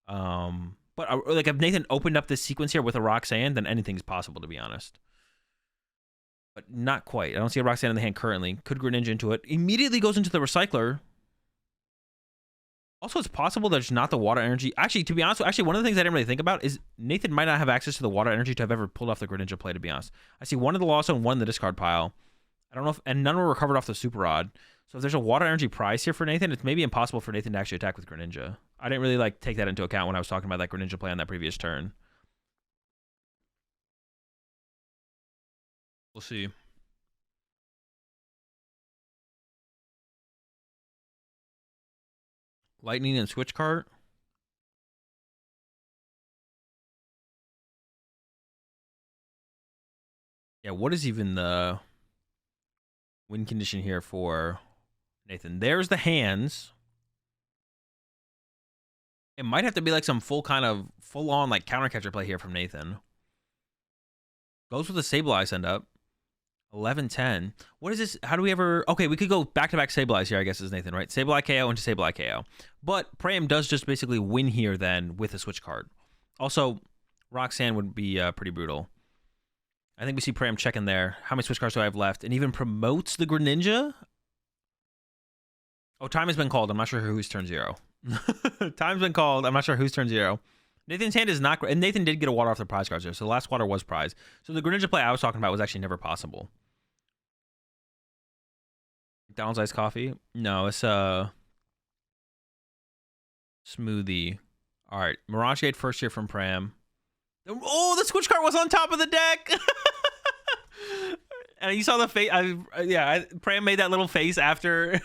But like if Nathan opened up this sequence here with a Roxanne, then anything's possible, to be honest. But not quite. I don't see a Roxanne in the hand currently. Could Greninja into it. Immediately goes into the Recycler. Also, it's possible there's not the Water Energy. Actually, to be honest, one of the things I didn't really think about is Nathan might not have access to the Water Energy to have ever pulled off the Greninja play, to be honest. I see one in the Lost Zone, one in the discard pile. I don't know if, and none were recovered off the Super Rod. So if there's a Water Energy prize here for Nathan, it's maybe impossible for Nathan to actually attack with Greninja. I didn't really like take that into account when I was talking about that Greninja play on that previous turn. We'll see. Lightning and Switch Cart. Yeah, what is even the win condition here for Nathan? There's the hands. It might have to be like some full-on like counter catcher play here from Nathan. Goes with the Sableye send up. 11-10. What is this? How do we ever... Okay, we could go back-to-back Sableyes here, I guess, is Nathan, right? Sableye KO into Sableye KO. But Pram does just basically win here then with a switch card. Also, Roxanne would be pretty brutal. I think we see Pram checking there. How many switch cards do I have left? And even promotes the Greninja? Oh, time has been called. I'm not sure who's turn 0. Time's been called. I'm not sure who's turn 0. Nathan's hand is not great. And Nathan did get a water off the prize cards there. So the last water was prize. So the Greninja play I was talking about was actually never possible. McDonald's iced coffee? No, it's smoothie. All right. Mirage Gate first here from Pram. Oh, the switch card was on top of the deck. And you saw the face. Pram made that little face after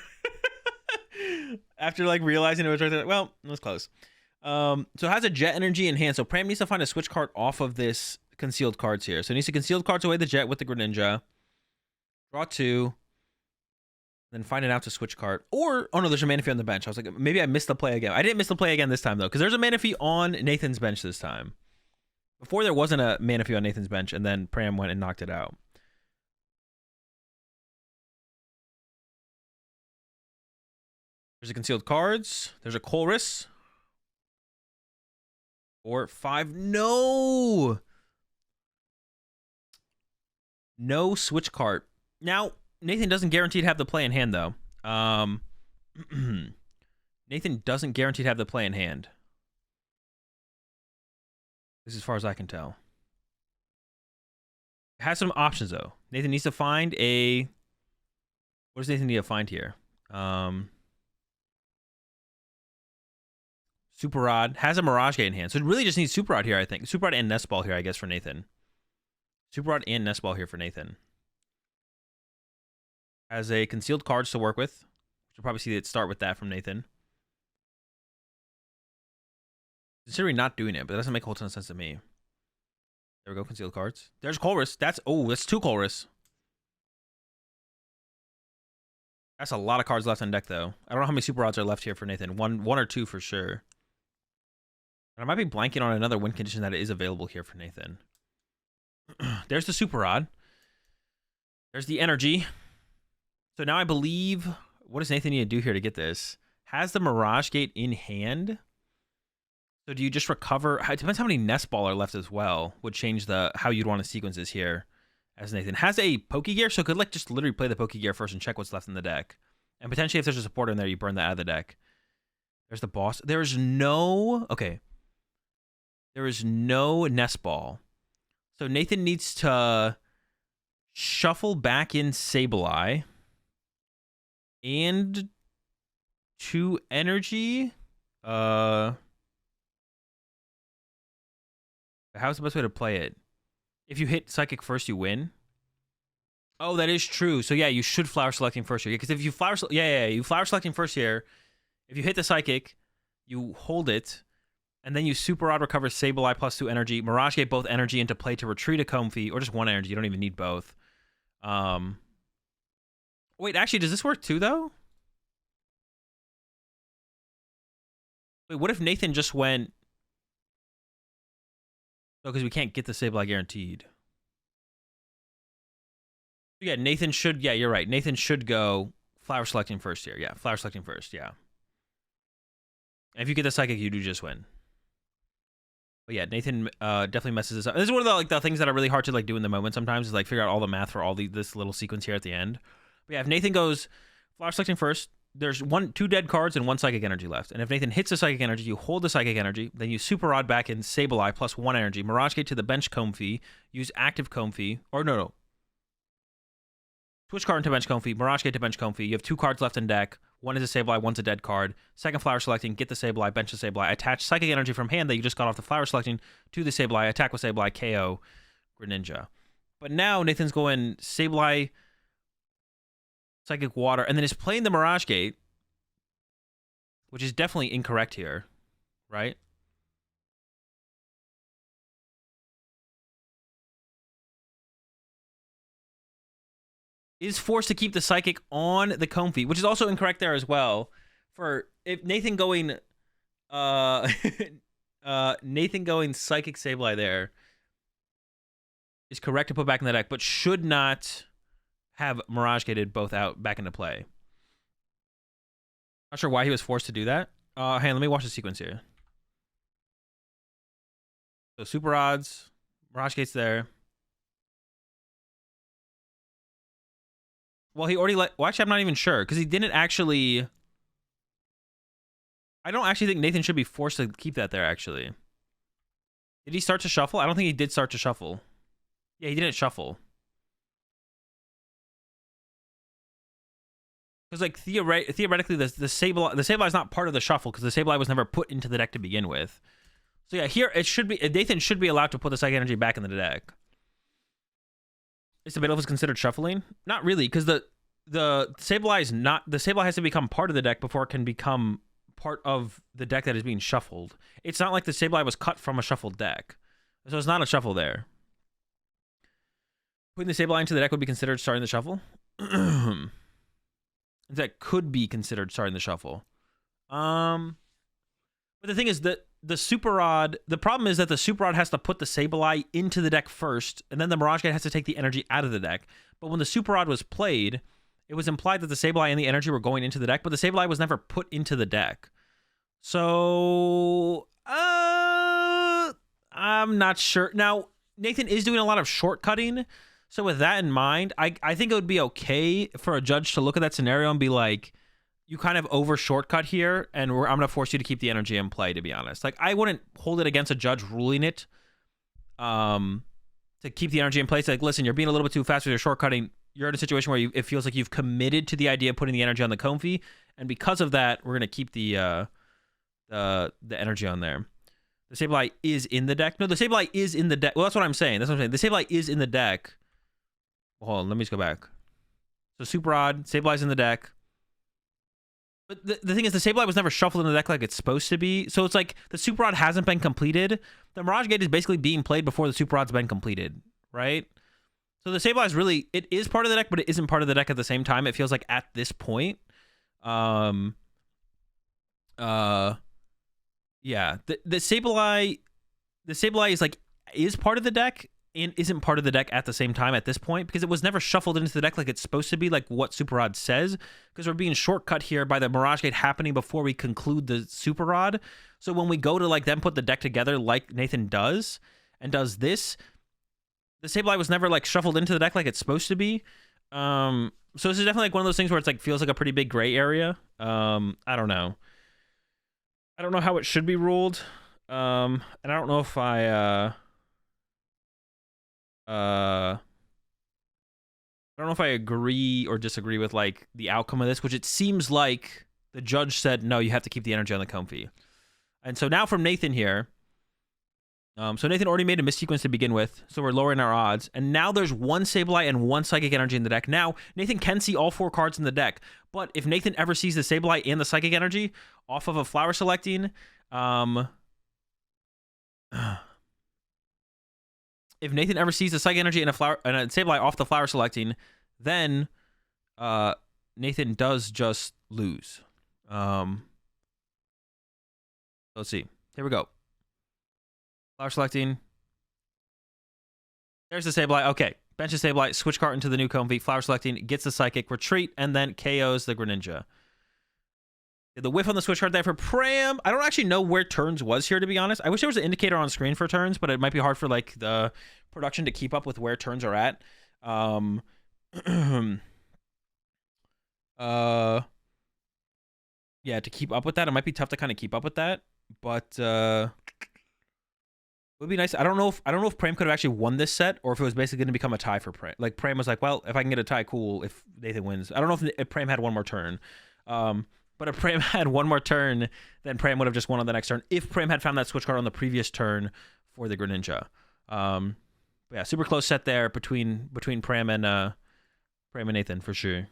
after like realizing it was right there. Well, it was close. So it has a Jet Energy in hand. So Pram needs to find a switch card off of this concealed cards here. So it needs to concealed cards away the Jet with the Greninja. Draw 2. Then find it out to switch card. Or, oh no, there's a Manaphy on the bench. I was like, maybe I missed the play again. I didn't miss the play again this time though, because there's a Manaphy on Nathan's bench this time. Before there wasn't a Manaphy on Nathan's bench, and then Pram went and knocked it out. There's a concealed cards. There's a Colress. 4, 5. No! No switch card. Now, Nathan doesn't guarantee to have the play in hand, though. Nathan doesn't guarantee to have the play in hand. This is as far as I can tell. It has some options, though. Nathan needs to find a... What does Nathan need to find here? Super Rod. Has a Mirage Gate in hand. So it really just needs Super Rod here, I think. Super Rod and Nest Ball here, I guess, for Nathan. Super Rod and Nest Ball here for Nathan. Has a concealed cards to work with. You'll probably see it start with that from Nathan. Considering not doing it, but that doesn't make a whole ton of sense to me. There we go, concealed cards. There's Colress. That's 2 Colress. That's a lot of cards left on deck, though. I don't know how many Super Rods are left here for Nathan. One or two for sure. And I might be blanking on another win condition that is available here for Nathan. There's the Super Rod. There's the Energy. So now I believe... What does Nathan need to do here to get this? Has the Mirage Gate in hand. So do you just recover? It depends how many Nest Ball are left as well. Would change how you'd want to sequence this here. As Nathan has a Pokegear, so could like just literally play the Pokegear first and check what's left in the deck. And potentially if there's a supporter in there, you burn that out of the deck. There's the boss. There's no... Okay. There is no Nest Ball. So Nathan needs to shuffle back in Sableye. And 2 energy. How's the best way to play it? If you hit Psychic first, you win. Oh, that is true. So yeah, you should Flower Selecting first here. Because if you you Flower Selecting first here. If you hit the Psychic, you hold it, and then you Super Rod recover Sableye plus 2 energy. Mirage Gate both energy into play to retreat a Comfey, or just 1 energy. You don't even need both. Wait, actually, does this work too, though? Wait, what if Nathan just went... Oh, because we can't get the Sableye guaranteed. Yeah, Nathan should... Yeah, you're right. Nathan should go Flower Selecting first here. Yeah, Flower Selecting first, yeah. And if you get the Psychic, you do just win. But yeah, Nathan definitely messes this up. This is one of the things that are really hard to do in the moment sometimes, is figure out all the math for all this little sequence here at the end. But yeah, if Nathan goes Flower Selecting first, there's 2 dead cards and 1 Psychic Energy left. And if Nathan hits the Psychic Energy, you hold the Psychic Energy, then you Super Rod back in Sableye plus 1 energy, Mirage Gate to the bench Comfey, use active Comfey, or no. Switch card into bench Comfey, Mirage Gate to bench Comfey. You have 2 cards left in deck. 1 is a Sableye, 1's a dead card. Second Flower Selecting, get the Sableye, bench the Sableye, attach Psychic Energy from hand that you just got off the Flower Selecting to the Sableye, attack with Sableye, KO, Greninja. But now Nathan's going Sableye, Psychic Water, and then is playing the Mirage Gate, which is definitely incorrect here, right? is forced to keep the Psychic on the Comfy, which is also incorrect there as well. For if Nathan going Nathan going Psychic Sableye there is correct to put back in the deck, but should not have Mirage Gated both out back into play. Not sure why he was forced to do that. Hang on, let me watch the sequence here. So Super Odds, Mirage Gate's there. Well, he already well, actually, I'm not even sure because he didn't actually. I don't actually think Nathan should be forced to keep that there. Actually, did he start to shuffle? I don't think he did start to shuffle. Yeah, he didn't shuffle. Because like theoretically, the Sableye is not part of the shuffle because the Sableye was never put into the deck to begin with. So yeah, here it should be Nathan should be allowed to put the Psychic Energy back in the deck. Is debatable if it's considered shuffling? Not really, because the Sableye is not the Sableye has to become part of the deck before it can become part of the deck that is being shuffled. It's not like the Sableye was cut from a shuffled deck, so it's not a shuffle there. Putting the Sableye into the deck would be considered starting the shuffle. That could be considered starting the shuffle. But the thing is that the Super Rod, the problem is that the Super Rod has to put the Sableye into the deck first, and then the Mirage Gate has to take the energy out of the deck. But when the Super Rod was played, it was implied that the Sableye and the energy were going into the deck, but the Sableye was never put into the deck. So, I'm not sure. Now, Nathan is doing a lot of shortcutting, so with that in mind, I think it would be okay for a judge to look at that scenario and be like, you kind of over shortcut here, and I'm going to force you to keep the energy in play, to be honest. Like, I wouldn't hold it against a judge ruling it to keep the energy in place. Like, listen, you're being a little bit too fast with your shortcutting. You're in a situation where it feels like you've committed to the idea of putting the energy on the Comfy, and because of that, we're going to keep the energy on there. The Sableye is in the deck. No, the Sableye is in the deck. Well, that's what I'm saying. The Sableye is in the deck. Well, hold on, let me just go back. So Super Rod, Sableye's in the deck. But the thing is, the Sableye was never shuffled in the deck like it's supposed to be. So it's like the Super Rod hasn't been completed. The Mirage Gate is basically being played before the Super Rod's been completed, right? So the Sableye is really, it is part of the deck, but it isn't part of the deck at the same time. It feels like at this point. Yeah. The Sableye is part of the deck and isn't part of the deck at the same time at this point because it was never shuffled into the deck like it's supposed to be, like what Super Rod says, because we're being shortcut here by the Mirage Gate happening before we conclude the Super Rod. So when we go to like then put the deck together like Nathan does and does this, the Sableye was never like shuffled into the deck like it's supposed to be. So this is definitely like one of those things where it's like feels like a pretty big gray area. I don't know. I don't know how it should be ruled. And I don't know if I don't know if I agree or disagree with like the outcome of this, which it seems like the judge said, no, you have to keep the energy on the Comfy. And so now from Nathan here, so Nathan already made a missequence to begin with, so we're lowering our odds. And now there's one Sableye and one Psychic Energy in the deck. Now, Nathan can see all 4 cards in the deck, but if Nathan ever sees the Sableye and the Psychic Energy off of a flower selecting, if Nathan ever sees the Psychic Energy and a Sableye off the flower selecting, then Nathan does just lose. Let's see. Here we go. Flower selecting. There's the Sableye. Okay. Bench the Sableye, switch card into the new Comfy, flower selecting, gets the Psychic, retreat, and then KOs the Greninja. The whiff on the switch card there for Pram. I don't actually know where turns was here, to be honest. I wish there was an indicator on screen for turns, but it might be hard for like the production to keep up with where turns are at. Yeah, to keep up with that, it might be tough to kind of keep up with that, but it would be nice. I don't know if Pram could have actually won this set, or if it was basically going to become a tie for Pram. Like Pram was like, well, if I can get a tie, cool. If Nathan wins, I don't know if Pram had one more turn. But if Pram had one more turn, then Pram would have just won on the next turn. If Pram had found that switch card on the previous turn for the Greninja. Yeah, super close set there between Pram and Nathan for sure.